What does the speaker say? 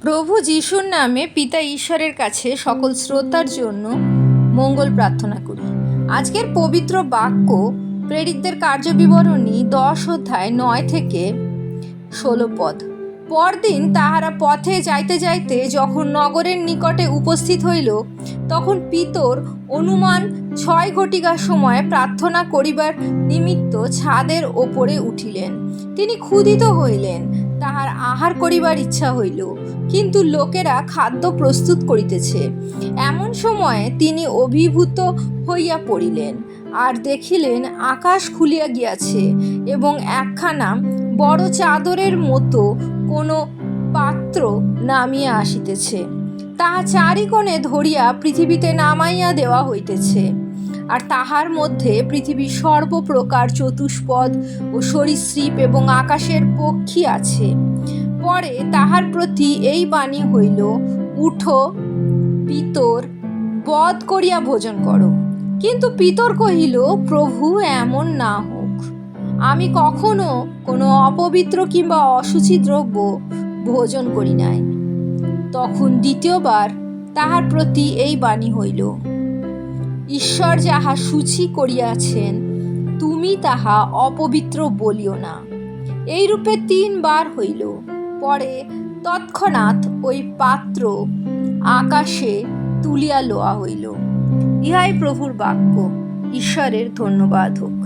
প্রভু যিশুর নামে পিতা ঈশ্বরের কাছে সকল শ্রোতার জন্য মঙ্গল প্রার্থনা করি। আজকের পবিত্র বাক্য প্রেরিতদের কার্যবিবরণী 10 অধ্যায় 9 থেকে 16 পদ। পরদিন তাহারা পথে যাইতে যাইতে যখন নগরের নিকটে উপস্থিত হইল, তখন পিতর অনুমান 6 ঘটিকার সময় প্রার্থনা করিবার নিমিত্ত ছাদের ওপরে উঠিলেন। তিনি ক্ষুধিত হইলেন, তাহার আহার করিবার ইচ্ছা হইল, কিন্তু লোকেরা খাদ্য প্রস্তুত করিতেছে। এমন সময়ে তিনি অভিভূত হইয়া পড়িলেন, আর দেখিলেন আকাশ খুলিয়া গিয়াছে, এবং একখানা বড় চাদরের মতো কোনো পাত্র নামিয়া আসিতেছে, তাহা চারিকোণে ধরিয়া পৃথিবীতে নামাইয়া দেওয়া হইতেছে। আর তাহার মধ্যে পৃথিবীর সর্বপ্রকার চতুষ্পদ ও সরীসৃপ এবং আকাশের পক্ষী আছে। পরে তাহার প্রতি এই বাণী হইল, উঠো, পিতর, বধ করিয়া ভোজন করো। কিন্তু পিতর কহিল, প্রভু, এমন না হোক, আমি কখনো কোনো অপবিত্র কিংবা অশুচি দ্রব্য ভোজন করি নাই। তখন দ্বিতীয়বার তাহার প্রতি এই বাণী হইল, ঈশ্বর যাহা সূচি করিয়াছেন, তুমি তাহা অপবিত্র বলিও না। এইরূপে 3 বার হইল। পরে তৎক্ষণাৎ ওই পাত্র আকাশে তুলিয়া লওয়া হইল। ইহাই প্রভুর বাক্য। ঈশ্বরের ধন্যবাদ হোক।